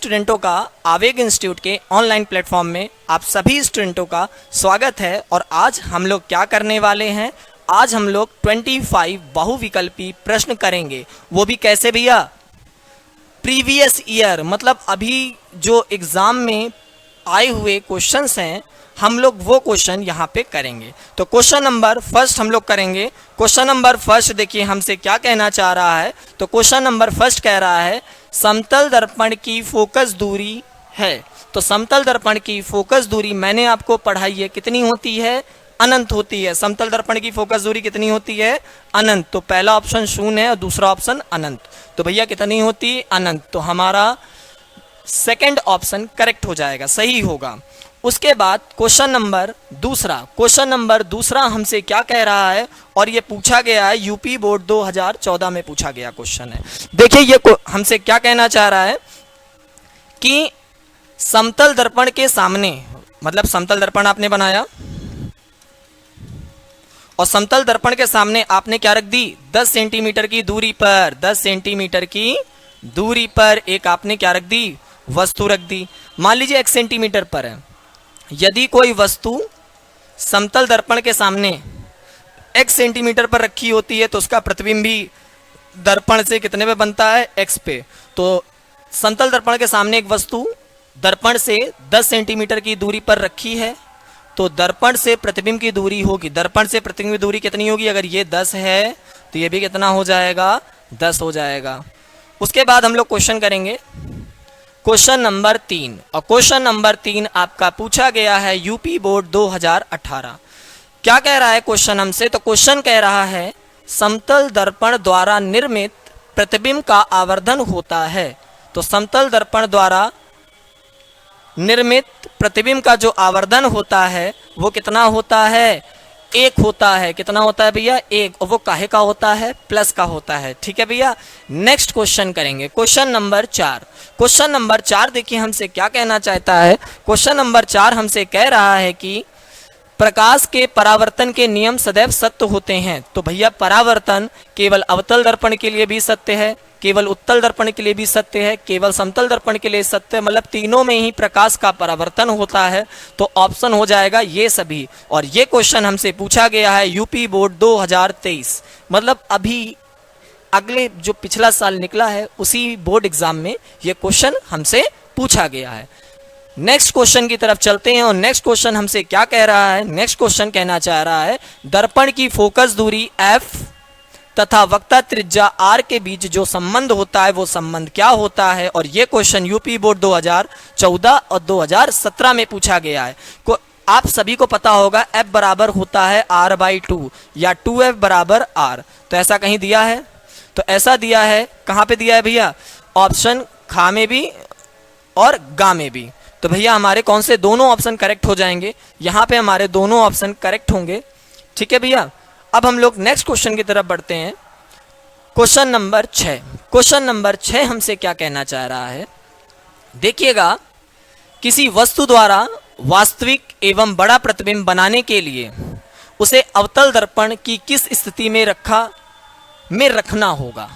स्टूडेंटों का आवेग इंस्टीट्यूट के ऑनलाइन प्लेटफॉर्म में आप सभी स्टूडेंटों का स्वागत है। और आज हम लोग क्या करने वाले हैं, आज हम लोग 25 बहुविकल्पी प्रश्न करेंगे। वो भी कैसे भैया, प्रीवियस ईयर, मतलब अभी जो एग्ज़ाम में आए हुए क्वेश्चंस हैं हम लोग वो क्वेश्चन यहाँ पे करेंगे। तो क्वेश्चन नंबर फर्स्ट हम लोग करेंगे। क्वेश्चन नंबर फर्स्ट देखिए हमसे क्या कहना चाह रहा है। तो क्वेश्चन नंबर फर्स्ट कह रहा है समतल दर्पण की फोकस दूरी है। तो समतल दर्पण की फोकस दूरी मैंने आपको पढ़ाई है, कितनी होती है, अनंत होती है। समतल दर्पण की फोकस दूरी कितनी होती है, अनंत। तो पहला ऑप्शन शून्य है और दूसरा ऑप्शन अनंत। तो भैया कितनी होती है, अनंत। तो हमारा सेकंड ऑप्शन करेक्ट हो जाएगा, सही होगा। उसके बाद क्वेश्चन नंबर दूसरा हमसे क्या कह रहा है, और ये पूछा गया है यूपी बोर्ड 2014 में पूछा गया क्वेश्चन है। देखिए ये हमसे क्या कहना चाह रहा है कि समतल दर्पण के सामने, मतलब समतल दर्पण आपने बनाया और समतल दर्पण के सामने आपने क्या रख दी, 10 सेंटीमीटर की दूरी पर, 10 सेंटीमीटर की दूरी पर एक आपने क्या रख दी, वस्तु रख दी। मान लीजिए 1 सेंटीमीटर पर है। यदि कोई वस्तु समतल दर्पण के सामने 1 सेंटीमीटर पर रखी होती है तो उसका प्रतिबिंब भी दर्पण से कितने पे बनता है, x पे। तो समतल दर्पण के सामने एक वस्तु दर्पण से 10 सेंटीमीटर की दूरी पर रखी है तो दर्पण से प्रतिबिंब की दूरी होगी, दर्पण से प्रतिबिंब की दूरी कितनी होगी, अगर ये 10 है तो ये भी कितना हो जाएगा, 10 हो जाएगा। उसके बाद हम लोग क्वेश्चन करेंगे क्वेश्चन नंबर 3, और क्वेश्चन नंबर 3 आपका पूछा गया है यूपी बोर्ड 2018। क्या कह रहा है क्वेश्चन हमसे, तो क्वेश्चन कह रहा है समतल दर्पण द्वारा निर्मित प्रतिबिंब का आवर्धन होता है। तो समतल दर्पण द्वारा निर्मित प्रतिबिंब का जो आवर्धन होता है वो कितना होता है, 1 होता है। कितना होता है भैया, 1। और वो काहे का होता है, प्लस का होता है। ठीक है भैया। नेक्स्ट क्वेश्चन करेंगे क्वेश्चन नंबर 4। क्वेश्चन नंबर 4 देखिए हमसे क्या कहना चाहता है। क्वेश्चन नंबर 4 हमसे कह रहा है कि प्रकाश के परावर्तन के नियम सदैव सत्य होते हैं। तो भैया परावर्तन केवल अवतल दर्पण के लिए भी सत्य है, केवल उत्तल दर्पण के लिए भी सत्य है, केवल समतल दर्पण के लिए सत्य है, मतलब तीनों में ही प्रकाश का परावर्तन होता है। तो ऑप्शन हो जाएगा ये सभी। और ये क्वेश्चन हमसे पूछा गया है यूपी बोर्ड 2023, मतलब अभी अगले जो पिछला साल निकला है उसी बोर्ड एग्जाम में ये क्वेश्चन हमसे पूछा गया है। नेक्स्ट क्वेश्चन की तरफ चलते हैं और नेक्स्ट क्वेश्चन हमसे क्या कह रहा है। नेक्स्ट क्वेश्चन कहना चाह रहा है दर्पण की फोकस दूरी f तथा वक्ता त्रिज्या r के बीच जो संबंध होता है वो संबंध क्या होता है। और ये क्वेश्चन यूपी बोर्ड 2014 और 2017 में पूछा गया है। आप सभी को पता होगा f बराबर होता है r/2 या 2f बराबर r। तो ऐसा कहीं दिया है, तो ऐसा दिया है, कहाँ पे दिया है भैया, ऑप्शन खा में भी और गा में भी। तो भैया हमारे कौन से दोनों ऑप्शन करेक्ट हो जाएंगे, यहाँ पे हमारे दोनों ऑप्शन करेक्ट होंगे। ठीक है भैया। अब हम लोग नेक्स्ट क्वेश्चन की तरफ बढ़ते हैं। Question number 6। क्वेश्चन नंबर 6 हमसे क्या कहना चाह रहा है, देखिएगा किसी वस्तु द्वारा वास्तविक एवं बड़ा प्रतिबिंब बनाने के लिए उसे अवतल दर्पण की किस स्थिति में रखना होगा।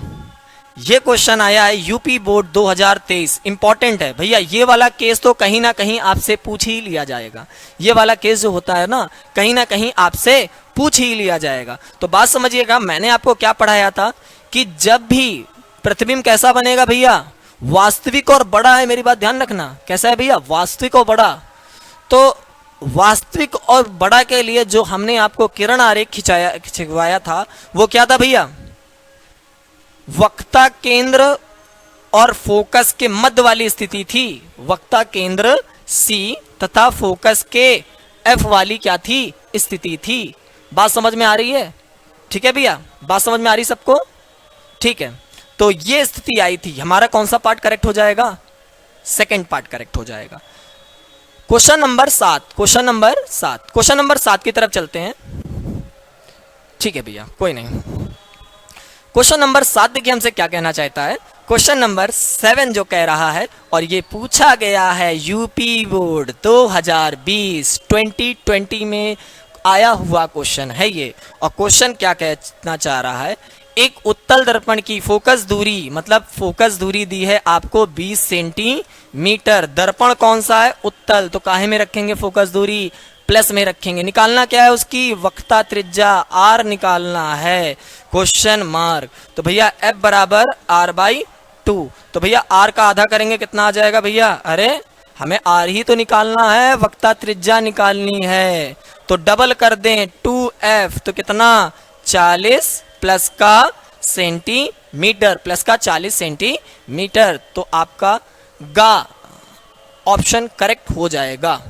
ये क्वेश्चन आया है यूपी बोर्ड 2023, इंपॉर्टेंट है भैया। ये वाला केस तो कहीं ना कहीं आपसे पूछ ही लिया जाएगा। ये वाला केस जो होता है ना कहीं आपसे पूछ ही लिया जाएगा। तो बात समझिएगा, मैंने आपको क्या पढ़ाया था कि जब भी प्रतिबिंब कैसा बनेगा भैया, वास्तविक और बड़ा है। मेरी बात ध्यान रखना, कैसा है भैया, वास्तविक और बड़ा। तो वास्तविक और बड़ा के लिए जो हमने आपको किरण आरेख खिंचवाया था वो क्या था भैया, वक्ता केंद्र और फोकस के मध्य वाली स्थिति थी। वक्ता केंद्र C तथा फोकस के F वाली क्या थी, स्थिति थी। बात समझ में आ रही है, ठीक है भैया, बात समझ में आ रही सबको, ठीक है। तो ये स्थिति आई थी। हमारा कौन सा पार्ट करेक्ट हो जाएगा, सेकंड पार्ट करेक्ट हो जाएगा। क्वेश्चन नंबर 7, क्वेश्चन नंबर 7 की तरफ चलते हैं। ठीक है भैया, कोई नहीं। क्वेश्चन नंबर 7 देखिए हमसे क्या कहना चाहता है। क्वेश्चन नंबर 7 जो कह रहा है, और ये पूछा गया है यूपी बोर्ड 2020 में आया हुआ क्वेश्चन है ये। और क्वेश्चन क्या कहना चाह रहा है, एक उत्तल दर्पण की फोकस दूरी, मतलब फोकस दूरी दी है आपको 20 सेंटीमीटर। दर्पण कौन सा है? उत्तल। तो काहे में रखेंगे फोकस दूरी? प्लस में रखेंगे। निकालना क्या है? उसकी वक्रता त्रिज्या आर निकालना है, क्वेश्चन मार्क। तो भैया एफ बराबर आर बाई 2। तो भैया आर का आधा करेंगे कितना आ जाएगा भैया? अरे हमें आर ही तो निकालना है, वक्रता त्रिज्या निकालनी है। तो डबल कर दें 2f, तो कितना? 40 प्लस का सेंटीमीटर, प्लस का 40 सेंटीमीटर। तो आपका गा ऑप्शन करेक्ट हो जाएगा।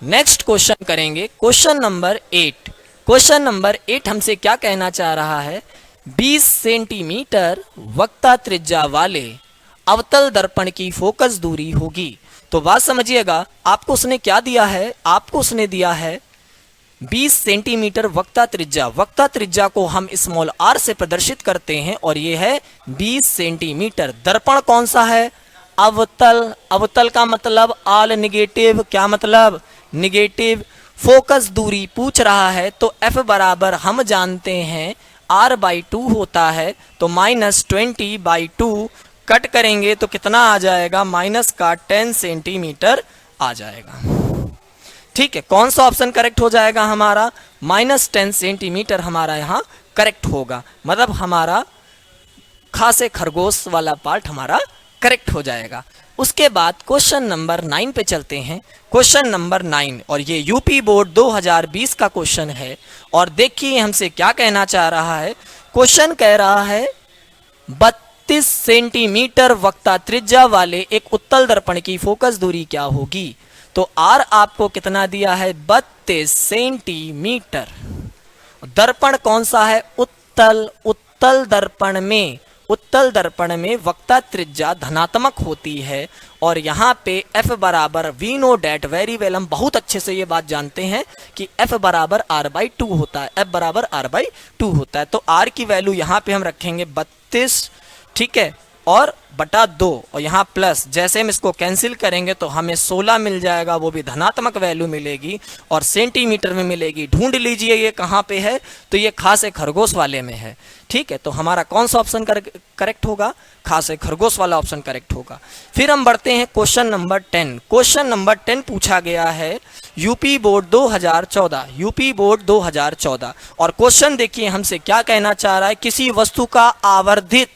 नेक्स्ट क्वेश्चन करेंगे, क्वेश्चन नंबर 8। क्वेश्चन नंबर 8 हमसे क्या कहना चाह रहा है? 20 सेंटीमीटर वक्रता त्रिज्या वाले अवतल दर्पण की फोकस दूरी होगी। तो बात समझिएगा, आपको उसने क्या दिया है? आपको उसने दिया है 20 सेंटीमीटर वक्रता त्रिज्या। वक्रता त्रिज्या को हम स्मॉल आर से प्रदर्शित करते हैं और ये है 20 सेंटीमीटर। दर्पण कौन सा है? अवतल। अवतल का मतलब ऑल निगेटिव। क्या मतलब? निगेटिव। फोकस दूरी पूछ रहा है, तो f बराबर हम जानते हैं r बाई 2 होता है। तो -20/2 कट करेंगे तो कितना आ जाएगा? माइनस का 10 सेंटीमीटर आ जाएगा। ठीक है, कौन सा ऑप्शन करेक्ट हो जाएगा हमारा? -10 सेंटीमीटर हमारा यहाँ करेक्ट होगा, मतलब हमारा खासे खरगोश वाला पार्ट हमारा करेक्ट हो जाएगा। उसके बाद क्वेश्चन नंबर 9 पे चलते हैं। क्वेश्चन नंबर 9, और ये यूपी बोर्ड 2020 का क्वेश्चन है। और देखिए हमसे क्या कहना चाह रहा है। क्वेश्चन कह रहा है 32 सेंटीमीटर वक्रता त्रिज्या वाले एक उत्तल दर्पण की फोकस दूरी क्या होगी? तो आर आपको कितना दिया है? 32 सेंटीमीटर। दर्पण कौन सा है? उत्तल। उत्तल दर्पण में वक्रता त्रिज्या धनात्मक होती है। और यहाँ पे f बराबर we know that very well, हम बहुत अच्छे से ये बात जानते हैं कि f बराबर r बाई 2 होता है। f बराबर r बाई 2 होता है। तो r की वैल्यू यहाँ पे हम रखेंगे 32, ठीक है, और बटा 2, और यहाँ प्लस। जैसे हम इसको कैंसिल करेंगे तो हमें 16 मिल जाएगा, वो भी धनात्मक वैल्यू मिलेगी और सेंटीमीटर में मिलेगी। ढूंढ लीजिए ये कहाँ पे है? तो ये खासे खरगोश वाले में है। ठीक है, तो हमारा कौन सा ऑप्शन करेक्ट होगा? खासे खरगोश वाला ऑप्शन करेक्ट होगा। फिर हम बढ़ते हैं क्वेश्चन नंबर 10। क्वेश्चन नंबर 10 पूछा गया है यूपी बोर्ड 2014। यूपी बोर्ड 2014, और क्वेश्चन देखिए हमसे क्या कहना चाह रहा है। किसी वस्तु का आवर्धित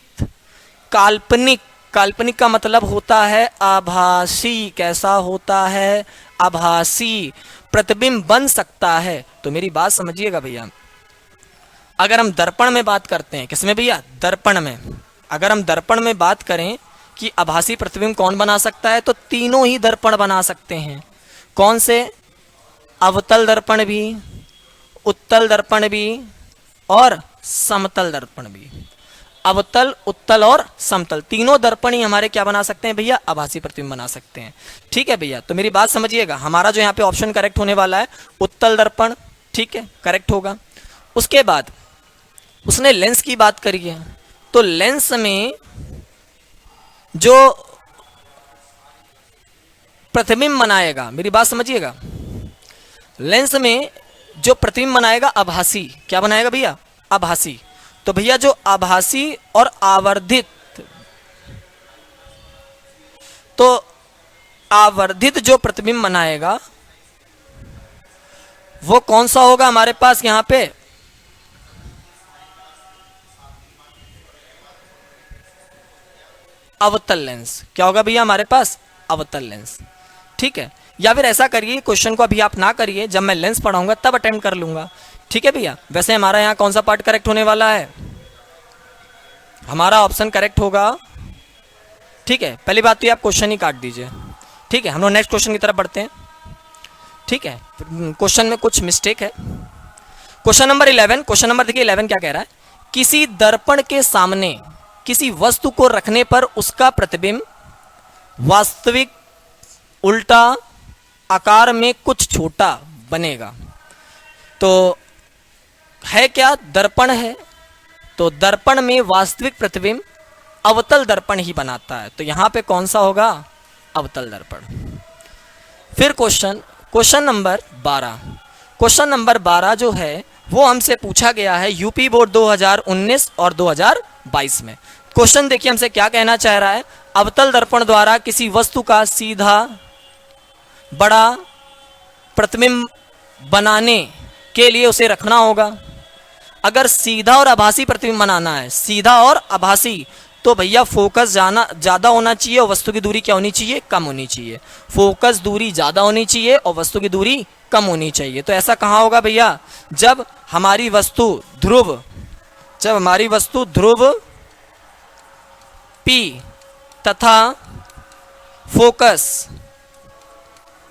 काल्पनिक, काल्पनिक का मतलब होता है आभासी। कैसा होता है? आभासी प्रतिबिंब बन सकता है। तो मेरी बात समझिएगा भैया, अगर हम दर्पण में बात करते हैं, किसमें भैया? दर्पण में। अगर हम दर्पण में बात करें कि आभासी प्रतिबिंब कौन बना सकता है, तो तीनों ही दर्पण बना सकते हैं। कौन से? अवतल दर्पण भी, उत्तल दर्पण भी, और समतल दर्पण भी। अवतल, उत्तल और समतल, तीनों दर्पण ही हमारे क्या बना सकते हैं भैया? आभासी प्रतिबिंब बना सकते हैं। ठीक है भैया, तो मेरी बात समझिएगा, हमारा जो यहाँ पे ऑप्शन करेक्ट होने वाला है उत्तल दर्पण, ठीक है, करेक्ट होगा। उसके बाद उसने लेंस की बात करी है, तो लेंस में जो प्रतिबिंब बनाएगा, मेरी बात समझिएगा, लेंस में जो प्रतिबिंब बनाएगा आभासी। क्या बनाएगा भैया? आभासी। तो भैया जो आभासी और आवर्धित, तो आवर्धित जो प्रतिबिंब बनाएगा वो कौन सा होगा हमारे पास यहाँ पे? अवतल लेंस। क्या होगा भैया हमारे पास? अवतल लेंस। ठीक है, या फिर ऐसा करिए, क्वेश्चन को अभी आप ना करिए, जब मैं लेंस पढ़ाऊंगा तब अटेम्प्ट कर लूंगा। ठीक है भैया, वैसे हमारा यहाँ कौन सा पार्ट करेक्ट होने वाला है? हमारा ऑप्शन करेक्ट होगा। ठीक है, पहली बात तो ये आप क्वेश्चन ही काट दीजिए। ठीक है, हम लोग नेक्स्ट क्वेश्चन की तरफ बढ़ते हैं। ठीक है, क्वेश्चन में कुछ मिस्टेक है। क्वेश्चन नंबर 11, क्वेश्चन नंबर देखिए 11 क्या कह रहा है? किसी दर्पण के सामने किसी वस्तु को रखने पर उसका प्रतिबिंब वास्तविक उल्टा आकार में कुछ छोटा बनेगा। तो है क्या? दर्पण है। तो दर्पण में वास्तविक प्रतिबिंब अवतल दर्पण ही बनाता है। तो यहां पे कौन सा होगा? अवतल दर्पण। फिर क्वेश्चन नंबर 12। क्वेश्चन नंबर 12 जो है वो हमसे पूछा गया है यूपी बोर्ड 2019 और 2022 में। क्वेश्चन देखिए हमसे क्या कहना चाह रहा है। अवतल दर्पण द्वारा किसी वस्तु का सीधा बड़ा प्रतिबिंब बनाने के लिए उसे रखना होगा। अगर सीधा और आभासी प्रतिबिंब बनाना है, सीधा और आभासी, तो भैया फोकस ज़्यादा होना चाहिए और वस्तु की दूरी क्या होनी चाहिए, कम होनी चाहिए। फोकस दूरी ज़्यादा होनी चाहिए और वस्तु की दूरी कम होनी चाहिए। तो ऐसा कहाँ होगा भैया, जब हमारी वस्तु ध्रुव P तथा फोकस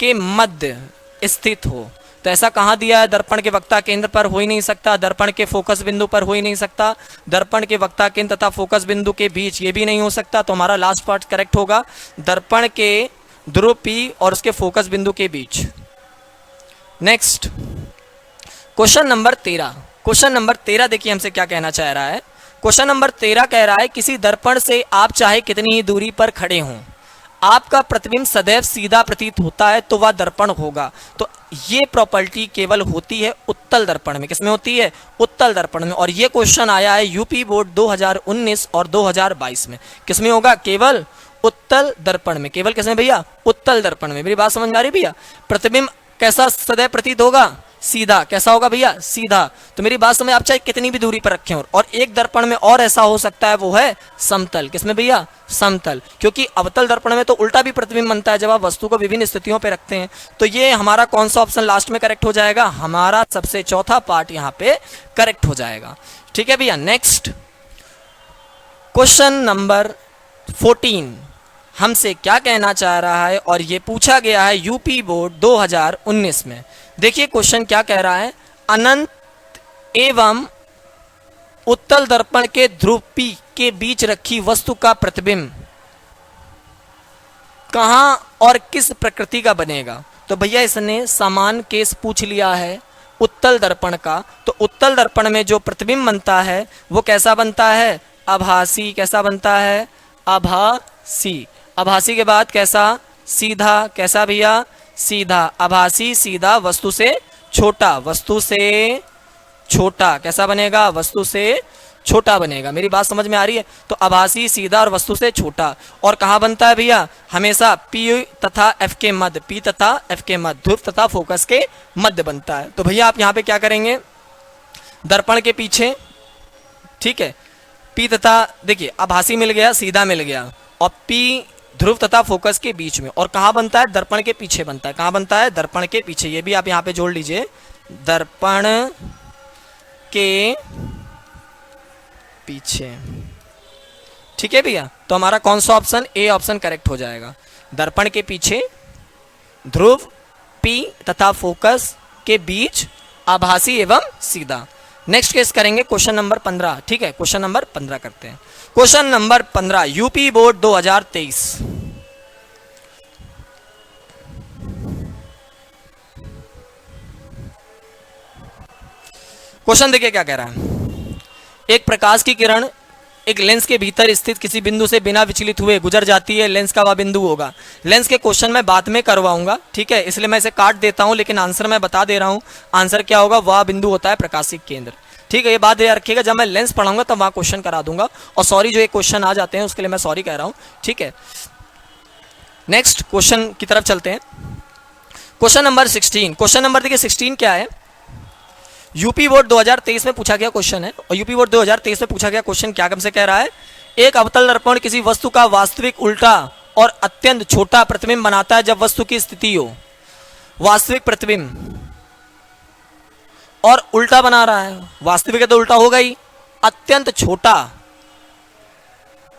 के मध्य स्थित हो। तो ऐसा कहाँ दिया है, दर्पण के वक्ता केंद्र पर हो ही नहीं सकता, दर्पण के फोकस बिंदु पर हो ही नहीं सकता, दर्पण के वक्ता केंद्र तथा फोकस बिंदु के बीच ये भी नहीं हो सकता। तो हमारा लास्ट पार्ट करेक्ट होगा, दर्पण के ध्रुव P और उसके फोकस बिंदु के बीच। Next question number 13। Question number 13 देखिए हमसे क्या कहना चाह रहा है। क्वेश्चन नंबर 13 कह रहा है किसी दर्पण से आप चाहे कितनी ही दूरी पर खड़े हों, आपका प्रतिबिंब सदैव सीधा प्रतीत होता है तो वह दर्पण होगा। तो ये प्रॉपर्टी केवल होती है उत्तल दर्पण में। किसमें होती है, उत्तल दर्पण में। और ये क्वेश्चन आया है यूपी बोर्ड 2019 और 2022 में। किसमें होगा, केवल उत्तल दर्पण में। केवल किसमें भैया, उत्तल दर्पण में। मेरी बात समझ में आ रही भैया। प्रतिबिंब कैसा सदैव प्रतीत होगा, सीधा। कैसा होगा भैया, सीधा। तो मेरी बात समझ, आप चाहे कितनी भी दूरी पर रखें। और एक दर्पण में और ऐसा हो सकता है, वो है समतल। किसमें भैया, समतल। क्योंकि अवतल दर्पण में तो उल्टा भी प्रतिबिंब बनता है जब आप वस्तु को विभिन्न स्थितियों पर रखते हैं। तो ये हमारा कौन सा ऑप्शन लास्ट में करेक्ट हो जाएगा, हमारा सबसे चौथा पार्ट यहाँ पे करेक्ट हो जाएगा। ठीक है भैया। नेक्स्ट क्वेश्चन नंबर 14 हमसे क्या कहना चाह रहा है, और ये पूछा गया है यूपी बोर्ड 2019 में। देखिए क्वेश्चन क्या कह रहा है, अनंत एवं उत्तल दर्पण के ध्रुव P के बीच रखी वस्तु का प्रतिबिंब कहां और किस प्रकृति का बनेगा। तो भैया इसने समान केस पूछ लिया है उत्तल दर्पण का। तो उत्तल दर्पण में जो प्रतिबिंब बनता है वो कैसा बनता है, आभासी। कैसा बनता है, आभासी। आभासी के बाद कैसा, सीधा। कैसा भैया, सीधा। आभासी, सीधा, वस्तु से छोटा। वस्तु से छोटा कैसा बनेगा, वस्तु से छोटा बनेगा। मेरी बात समझ में आ रही है। तो आभासी, सीधा और वस्तु से छोटा। और कहाँ बनता है भैया, हमेशा P तथा F के मध्य, P तथा F के मध्य, ध्रुव तथा फोकस के मध्य बनता है। तो भैया आप यहाँ पे क्या करेंगे, दर्पण के पीछे, ठीक है, P तथा, देखिए आभासी मिल गया, सीधा मिल गया, और P ध्रुव तथा फोकस के बीच में। और कहाँ बनता है, दर्पण के पीछे बनता है। कहाँ बनता है, दर्पण के पीछे। ये भी आप यहाँ पे जोड़ लीजिए, दर्पण के पीछे। ठीक है भैया। तो हमारा कौन सा ऑप्शन, ए ऑप्शन करेक्ट हो जाएगा। दर्पण के पीछे, ध्रुव P तथा फोकस के बीच, आभासी एवं सीधा। नेक्स्ट केस करेंगे क्वेश्चन नंबर 15। ठीक है, क्वेश्चन नंबर 15 करते हैं। Question number 15 UP board 2023। Question देखिए क्या कह रहा है। एक प्रकाश की किरण एक लेंस के भीतर स्थित किसी बिंदु से बिना विचलित हुए गुजर जाती है। लेंस का वह बिंदु होगा। लेंस के क्वेश्चन मैं बाद में करवाऊंगा, ठीक है, इसलिए मैं इसे काट देता हूं, लेकिन आंसर मैं बता दे रहा हूं। आंसर क्या होगा, वह बिंदु होता है प्रकाशिक केंद्र। ठीक है, ये बात याद रखिएगा, जब मैं लेंस पढ़ाऊंगा तब वहां क्वेश्चन करा दूंगा। और सॉरी जो ये क्वेश्चन आ जाते हैं उसके लिए मैं सॉरी कह रहा हूं। ठीक है, नेक्स्ट क्वेश्चन की तरफ चलते हैं। Question number 16। क्वेश्चन नंबर देखिए 16 क्या है, यूपी बोर्ड 2023 में पूछा गया क्वेश्चन है। और यूपी बोर्ड 2023 में पूछा गया क्वेश्चन क्या हमसे कह रहा है, एक अवतल दर्पण किसी वस्तु का वास्तविक उल्टा और अत्यंत छोटा प्रतिबिंब बनाता है जब वस्तु की स्थिति हो। वास्तविक प्रतिबिंब और उल्टा बना रहा है, वास्तविक है तो उल्टा होगा ही। अत्यंत छोटा,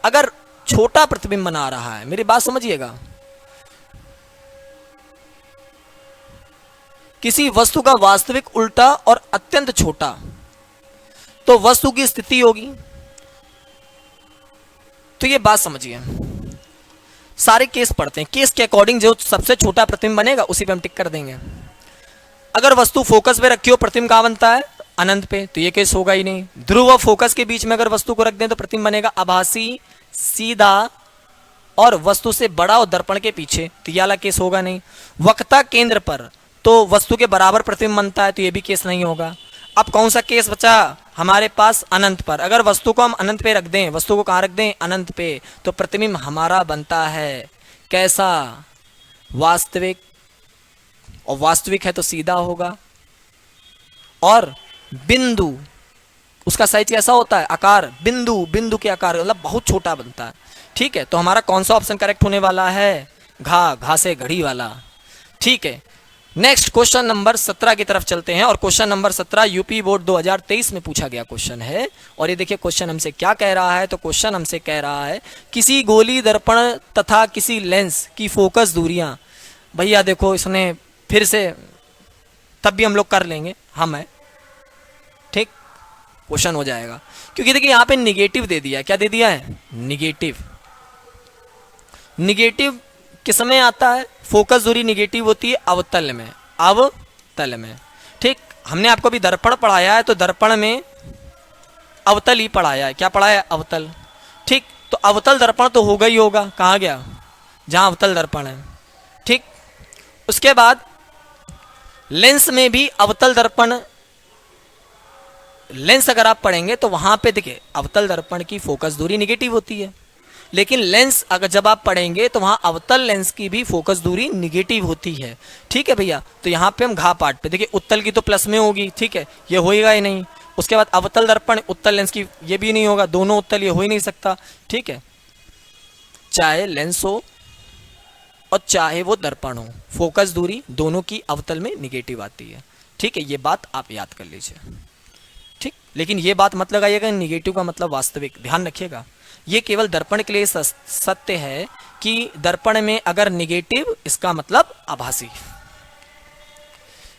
अगर छोटा प्रतिबिंब बना रहा है, मेरी बात समझिएगा, किसी वस्तु का वास्तविक उल्टा और अत्यंत छोटा, तो वस्तु की स्थिति होगी। तो ये बात समझिए, सारे केस पढ़ते हैं, केस के अकॉर्डिंग जो सबसे छोटा प्रतिबिंब बनेगा उसी पे हम टिक कर देंगे। अगर वस्तु फोकस पे रखी हो, प्रतिबिंब कहां बनता है, अनंत पे, तो ये केस होगा ही नहीं। ध्रुव और फोकस के बीच में अगर वस्तु को रख दें तो प्रतिबिंब बनेगा आभासी, सीधा और वस्तु से बड़ा और दर्पण के पीछे, तो ये वाला केस होगा नहीं। वक्ता केंद्र पर तो वस्तु के बराबर प्रतिबिंब बनता है, तो ये भी केस नहीं होगा। अब कौन सा केस बचा हमारे पास? अनंत पर। अगर वस्तु को हम अनंत पे रख दें, वस्तु को कहाँ रख दें? अनंत पे, तो प्रतिबिंब हमारा बनता है कैसा? वास्तविक। और वास्तविक है तो सीधा होगा। और बिंदु, उसका साइज कैसा होता है? आकार, बिंदु, बिंदु के आकार, मतलब बहुत छोटा बनता है। ठीक है, तो हमारा कौन सा ऑप्शन करेक्ट होने वाला है? घा से घड़ी वाला। ठीक है, नेक्स्ट क्वेश्चन नंबर 17 की तरफ चलते हैं। और क्वेश्चन नंबर 17 यूपी बोर्ड 2023 में पूछा गया क्वेश्चन है। और ये देखिए क्वेश्चन हमसे क्या कह रहा है। तो क्वेश्चन हमसे कह रहा है किसी गोली दर्पण तथा किसी लेंस की फोकस दूरियां। भैया देखो इसने फिर से, तब भी हम लोग कर लेंगे, हम है ठीक, क्वेश्चन हो जाएगा। क्योंकि देखिए यहाँ पे निगेटिव दे दिया। क्या दे दिया है? निगेटिव। निगेटिव किस में आता है? फोकस दूरी निगेटिव होती है अवतल में, अवतल में। ठीक, हमने आपको भी दर्पण पढ़ाया है, तो दर्पण में अवतल ही पढ़ाया है। क्या पढ़ाया है? अवतल। ठीक, तो अवतल दर्पण तो होगा ही होगा। कहाँ गया? जहां अवतल दर्पण है। ठीक, उसके बाद लेंस में भी अवतल दर्पण, लेंस अगर आप पढ़ेंगे तो वहां पे देखिए अवतल दर्पण की फोकस दूरी निगेटिव होती है। लेकिन लेंस अगर जब आप पढ़ेंगे तो वहां अवतल लेंस की भी फोकस दूरी निगेटिव होती है। ठीक है भैया, तो यहाँ पे हम घा पार्ट पे देखिए, उत्तल की तो प्लस में होगी। ठीक है, ये होएगा ही नहीं। उसके बाद अवतल दर्पण, उत्तल लेंस की ये भी नहीं होगा, दोनों उत्तल, ये हो ही नहीं सकता। ठीक है, चाहे लेंस हो और चाहे वो दर्पण हो, फोकस दूरी दोनों की अवतल में निगेटिव आती है। ठीक है, ये बात आप याद कर लीजिए। ठीक, लेकिन ये बात मत लगाइएगा निगेटिव का मतलब वास्तविक, ध्यान रखिएगा। ये केवल दर्पण के लिए सत्य है कि दर्पण में अगर निगेटिव, इसका मतलब आभासी।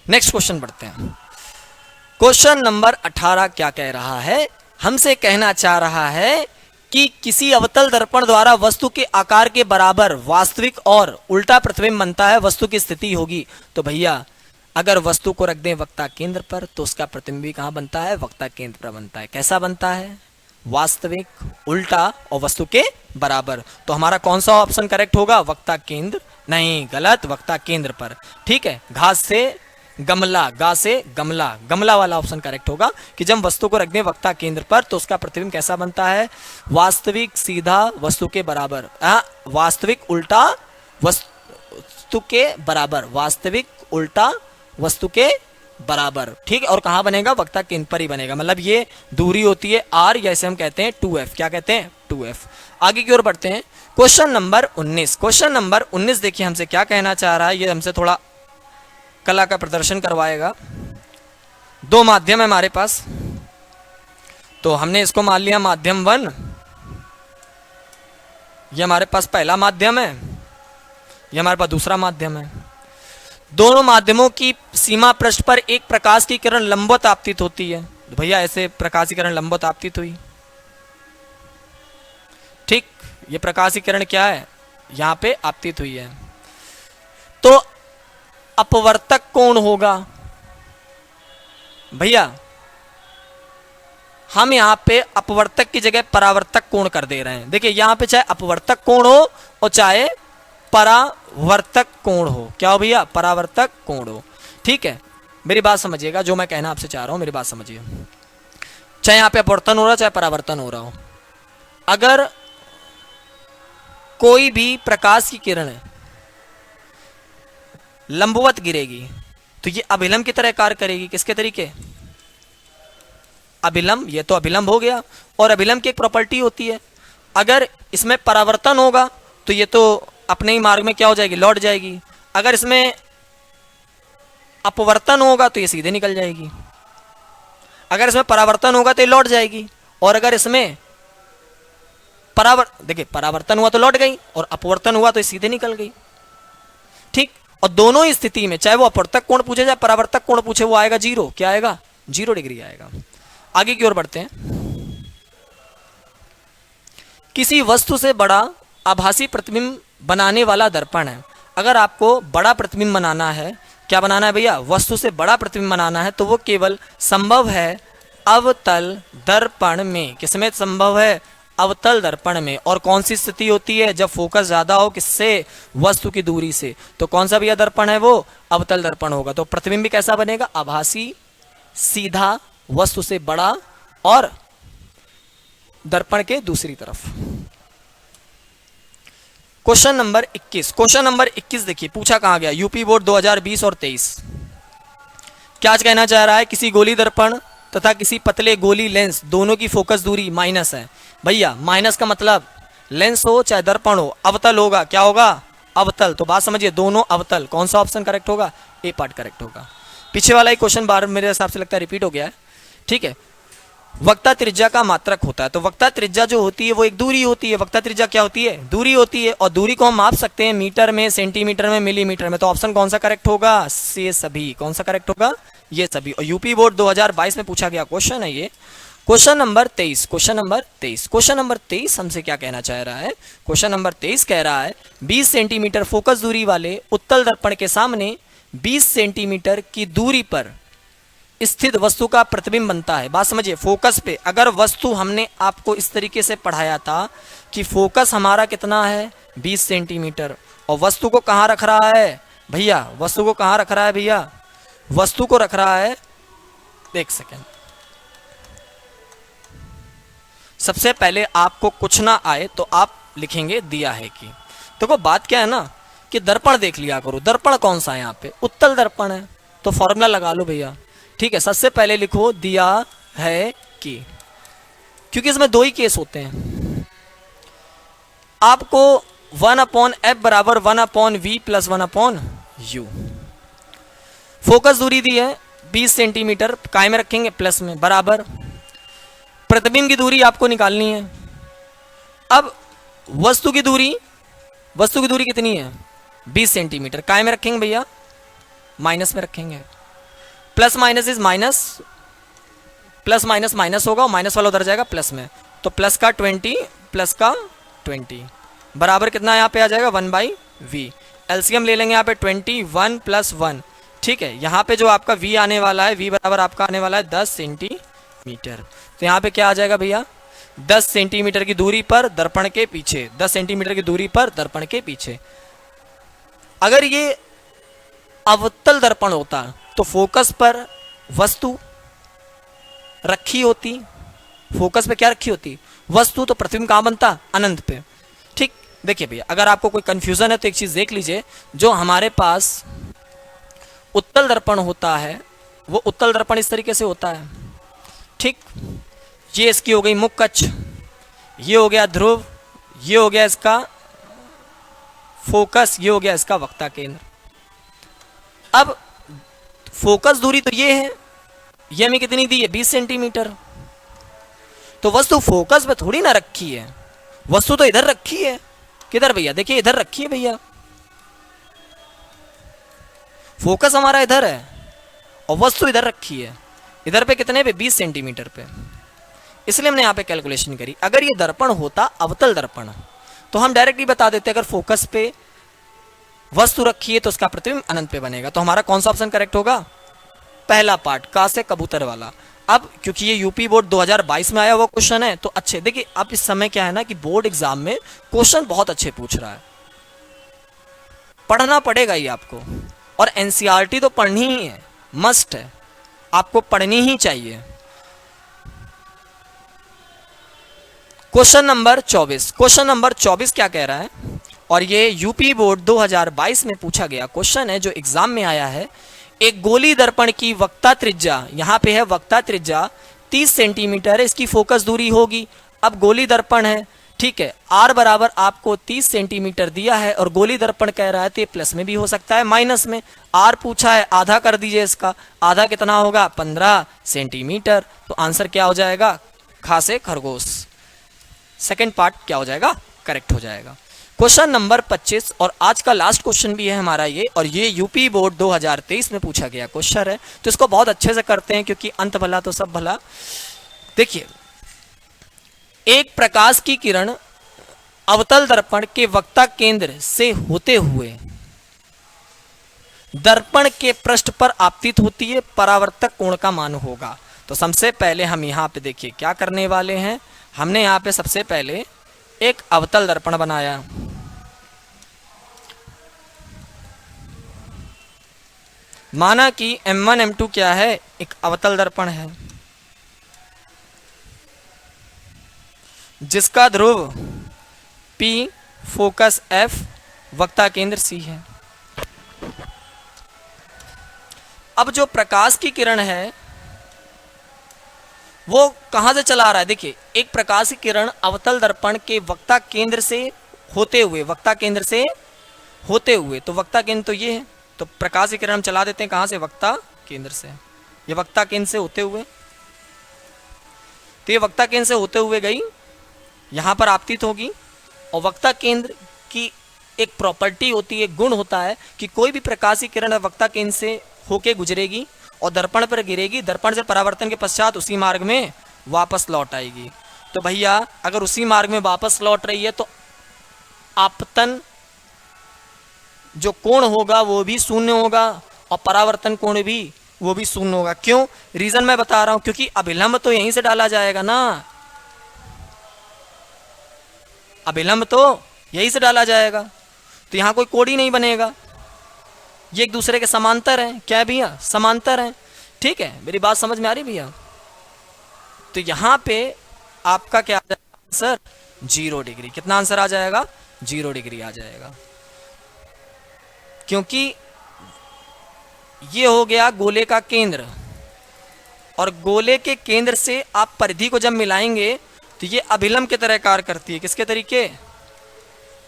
नेक्स्ट क्वेश्चन बढ़ते हैं। क्वेश्चन नंबर 18 क्या कह रहा है? हमसे कहना चाह रहा है कि किसी अवतल दर्पण द्वारा वस्तु के आकार के बराबर वास्तविक और उल्टा प्रतिबिंब बनता है, वस्तु की स्थिति होगी। तो भैया अगर वस्तु को रख दें वक्ता केंद्र पर तो उसका प्रतिबिंब भी कहां बनता है? वक्ता केंद्र पर बनता है। कैसा बनता है? वास्तविक, उल्टा और वस्तु के बराबर। तो हमारा कौन सा ऑप्शन करेक्ट होगा? वक्ता केंद्र नहीं, गलत, वक्ता केंद्र पर। ठीक है, घास से गमला, गा से गमला, गमला वाला ऑप्शन करेक्ट होगा कि जब वस्तु को रख दें वक्ता केंद्र पर तो उसका प्रतिबिंब कैसा बनता है? वास्तविक, सीधा, वस्तु के बराबर। वास्तविक, उल्टा, वस्तु के बराबर, वास्तविक, उल्टा, वस्तु के बराबर। ठीक है, और कहां बनेगा? वक्ता केंद्र पर ही बनेगा। मतलब ये दूरी होती है r, या इसे हम कहते हैं 2f। क्या कहते हैं? 2f। आगे की ओर बढ़ते हैं। Question number 19। क्वेश्चन नंबर 19 देखिए हमसे क्या कहना चाह रहा है। ये हमसे थोड़ा कला का प्रदर्शन करवाएगा। दो माध्यम है हमारे पास, तो हमने इसको मान लिया माध्यम 1। ये हमारे पास पहला माध्यम है, ये हमारे पास दूसरा माध्यम है। दोनों माध्यमों की सीमा पृष्ठ पर एक प्रकाश की किरण लंबवत आपतित होती है। तो भैया ऐसे प्रकाश की किरण लंबवत आपतित हुई। ठीक, ये प्रकाश की किरण क्या है? यहां पे आपतित हुई है। तो अपवर्तक कोण होगा भैया, हम यहां पे अपवर्तक की जगह परावर्तक कोण कर दे रहे हैं। देखिए यहां पे चाहे अपवर्तक कोण हो और चाहे परावर्तक कोण हो। क्या हो भैया? परावर्तक कोण हो। ठीक है, मेरी बात समझिएगा, जो मैं कहना आपसे चाह रहा हूं मेरी बात समझिए। चाहे यहां पे अपवर्तन हो रहा चाहे परावर्तन हो रहा हो, अगर कोई भी प्रकाश की किरण लंबवत गिरेगी तो ये अभिलंब की तरह कार्य करेगी। किसके तरीके? अभिलंब। ये तो अभिलंब हो गया। और अभिलंब की एक प्रॉपर्टी होती है, अगर इसमें परावर्तन होगा तो ये तो अपने ही मार्ग में क्या हो जाएगी? लौट जाएगी। अगर इसमें अपवर्तन होगा तो ये सीधे निकल जाएगी। अगर इसमें परावर्तन होगा तो ये लौट जाएगी। और अगर इसमें देखिए परावर्तन हुआ तो लौट गई और अपवर्तन हुआ तो ये सीधे निकल गई। ठीक, और दोनों ही स्थिति में चाहे वो अपवर्तक कोण पूछे चाहे परावर्तक कोण पूछे, वो आएगा 0। क्या आएगा? 0 डिग्री आएगा। आगे की ओर बढ़ते हैं। किसी वस्तु से बड़ा आभासी प्रतिबिंब बनाने वाला दर्पण है। अगर आपको बड़ा प्रतिबिंब बनाना है, क्या बनाना है भैया? वस्तु से बड़ा प्रतिबिंब बनाना है, तो वो केवल संभव है अवतल दर्पण में। किसमें संभव है? अवतल दर्पण में। और कौन सी स्थिति होती है? जब फोकस ज्यादा हो, किससे? वस्तु की दूरी से। तो कौन सा भैया दर्पण है? वो अवतल दर्पण होगा। तो प्रतिबिंब भी कैसा बनेगा? आभासी सीधा वस्तु से बड़ा और दर्पण के दूसरी तरफ। क्वेश्चन नंबर 21, क्वेश्चन नंबर 21 देखिए पूछा कहां गया, यूपी बोर्ड 2020 और 23। क्या कहना चाह रहा है, किसी गोली दर्पण तथा किसी पतले गोली लेंस दोनों की फोकस दूरी माइनस है। भैया माइनस का मतलब लेंस हो चाहे दर्पण हो अवतल होगा, क्या होगा, अवतल। तो बात समझिए, दोनों अवतल। कौन सा ऑप्शन करेक्ट होगा, ए पार्ट करेक्ट होगा। पीछे वाला ही क्वेश्चन बार मेरे हिसाब से लगता है रिपीट हो गया है, ठीक है। वक्ता त्रिज्या का मात्रक होता है, तो वक्ता त्रिज्या जो होती है वो एक दूरी होती है। वक्ता त्रिज्या क्या होती है, दूरी होती है, और दूरी को हम माप सकते हैं मीटर में, सेंटीमीटर में, मिलीमीटर में। तो ऑप्शन कौन सा करेक्ट होगा, ये सभी। कौन सा करेक्ट होगा, ये सभी। और यूपी बोर्ड 2022 में पूछा गया क्वेश्चन है ये। Question number 23, question number 23, question number 23 हमसे क्या कहना चाह रहा है, क्वेश्चन नंबर 23 कह रहा है 20 सेंटीमीटर फोकस दूरी वाले उत्तल दर्पण के सामने 20 सेंटीमीटर की दूरी पर स्थित वस्तु का प्रतिबिंब बनता है। बात समझिए, फोकस पे अगर वस्तु, हमने आपको इस तरीके से पढ़ाया था कि फोकस हमारा कितना है 20 सेंटीमीटर, और वस्तु को कहाँ रख रहा है भैया, वस्तु को कहाँ रख रहा है भैया, वस्तु को रख रहा है, एक सेकेंड, सबसे पहले आपको कुछ ना आए तो आप लिखेंगे दिया है कि। देखो बात क्या है ना कि दर्पण देख लिया करो, दर्पण कौन सा है यहाँ पे, उत्तल दर्पण है, तो फॉर्मूला लगा लो भैया, ठीक है। सबसे पहले लिखो दिया है कि, क्योंकि इसमें दो ही केस होते हैं। आपको 1/f बराबर 1/v प्लस 1/u। फोकस दूरी दी है 20 सेंटीमीटर, काय में रखेंगे प्लस में, बराबर प्रतिबिंब की दूरी आपको निकालनी है। अब वस्तु की दूरी कितनी है 20 सेंटीमीटर, काय में रखेंगे भैया, माइनस में रखेंगे। Plus minus is minus, plus minus minus होगा, और माइनस वाला उधर जाएगा प्लस में, तो प्लस का 20 प्लस का 20 बराबर कितना यहाँ पे आ जाएगा 1/v। एलसीएम ले लेंगे यहाँ पे 21 + 1, ठीक है। यहाँ पे जो आपका v आने वाला है, v बराबर आपका आने वाला है 10 सेंटीमीटर। तो यहाँ पे क्या आ जाएगा भैया, 10 सेंटीमीटर की दूरी पर दर्पण के पीछे, 10 सेंटीमीटर की दूरी पर दर्पण के पीछे। अगर ये अवतल दर्पण होता तो फोकस पर वस्तु रखी होती, फोकस पे क्या रखी होती, वस्तु, तो प्रतिबिंब कहां बनता, अनंत पे, ठीक। देखिए भैया अगर आपको कोई कंफ्यूजन है तो एक चीज देख लीजिए, जो हमारे पास उत्तल दर्पण होता है वो उत्तल दर्पण इस तरीके से होता है, ठीक। ये इसकी हो गई मुख्य अक्ष, ये हो गया ध्रुव, ये हो गया इसका फोकस, ये हो गया इसका वक्ता केंद्र। अब फोकस दूरी तो ये है, ये हमें कितनी दी है 20 सेंटीमीटर, तो वस्तु फोकस पे थोड़ी ना रखी है, वस्तु तो इधर रखी है, किधर भैया, देखिए इधर रखी है भैया, फोकस हमारा इधर है और वस्तु इधर रखी है, इधर पे कितने पे 20 सेंटीमीटर पे, इसलिए हमने यहाँ पे कैलकुलेशन करी। अगर ये दर्पण होता अवतल दर्पण तो हम डायरेक्टली बता देते अगर फोकस पे वस्तु रखी है तो उसका प्रतिबिंब अनंत पे बनेगा। तो हमारा कौन सा ऑप्शन करेक्ट होगा, पहला पार्ट, का से कबूतर वाला। अब क्योंकि ये यूपी बोर्ड 2022 में आया हुआ क्वेश्चन है तो अच्छे देखिए, अब इस समय क्या है ना कि बोर्ड एग्जाम में क्वेश्चन बहुत अच्छे पूछ रहा है, पढ़ना पड़ेगा ही आपको, और एनसीईआरटी तो पढ़नी ही है, मस्ट है, आपको पढ़नी ही चाहिए। क्वेश्चन नंबर 24, क्वेश्चन नंबर 24 क्या कह रहा है, और ये यूपी बोर्ड 2022 में पूछा गया क्वेश्चन है जो एग्जाम में आया है। एक गोली दर्पण की वक्ता त्रिज्या, यहाँ पे है वक्ता त्रिज्या 30 सेंटीमीटर है, इसकी फोकस दूरी होगी। अब गोली दर्पण है, ठीक है, आर बराबर आपको 30 सेंटीमीटर दिया है और गोली दर्पण कह रहा है तो ये प्लस में भी हो सकता है माइनस में। आर पूछा है, आधा कर दीजिए इसका, आधा कितना होगा 15 सेंटीमीटर। तो आंसर क्या हो जाएगा, खा से खरगोश, सेकेंड पार्ट क्या हो जाएगा, करेक्ट हो जाएगा। क्वेश्चन नंबर 25 और आज का लास्ट क्वेश्चन भी है हमारा ये, और ये यूपी बोर्ड 2023 में पूछा गया क्वेश्चन है, तो इसको बहुत अच्छे से करते हैं क्योंकि अंत भला तो सब भला। देखिए, एक प्रकाश की किरण अवतल दर्पण के वक्ता केंद्र से होते हुए दर्पण के पृष्ठ पर आपतित होती है, परावर्तक कोण का मान होगा। तो सबसे पहले हम यहाँ पे देखिए क्या करने वाले हैं, हमने यहाँ पे सबसे पहले एक अवतल दर्पण बनाया, माना कि M1 M2 क्या है, एक अवतल दर्पण है जिसका ध्रुव P, फोकस F, वक्ता केंद्र C है। अब जो प्रकाश की किरण है वो कहां से चला रहा है, देखिए एक प्रकाश की किरण अवतल दर्पण के वक्ता केंद्र से होते हुए, वक्ता केंद्र से होते हुए, तो वक्ता केंद्र तो ये है, तो प्रकाश की किरण हम चला देते हैं कहां से, वक्ता केंद्र से। ये वक्ता केंद्र से होते हुए, तो ये वक्ता केंद्र से होते हुए गई, यहां पर आपतित होगी। और वक्ता केंद्र की एक प्रॉपर्टी होती है, गुण होता है कि कोई भी प्रकाश की किरण वक्ता केंद्र से होके गुजरेगी और दर्पण पर गिरेगी, दर्पण से परावर्तन के पश्चात उसी मार्ग में वापस लौट आएगी। तो भैया अगर उसी मार्ग में वापस लौट रही है तो आपतन जो कोण होगा वो भी शून्य होगा और परावर्तन कोण भी वो भी शून्य होगा। क्यों, रीजन मैं बता रहा हूं, क्योंकि अभिलंब तो यहीं से डाला जाएगा ना, अभिलंब तो यहीं से डाला जाएगा, तो यहां कोई कोण ही नहीं बनेगा, ये एक दूसरे के समांतर हैं। क्या भैया, समांतर हैं, ठीक है, मेरी बात समझ में आ रही भैया। तो यहां पे आपका क्या आ जाएगा आंसर, 0 डिग्री। कितना आंसर आ जाएगा, 0 डिग्री आ जाएगा, क्योंकि ये हो गया गोले का केंद्र, और गोले के केंद्र से आप परिधि को जब मिलाएंगे तो ये अभिलंब के तरह कार्य करती है। किसके तरीके,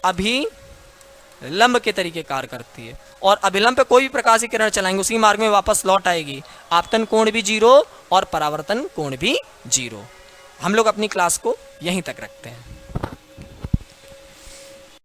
अभिलंब के तरीके कार्य करती है। और अभिलंब पे कोई भी प्रकाश की किरण चलाएंगे उसी मार्ग में वापस लौट आएगी, आपतन कोण भी 0 और परावर्तन कोण भी 0। हम लोग अपनी क्लास को यहीं तक रखते हैं।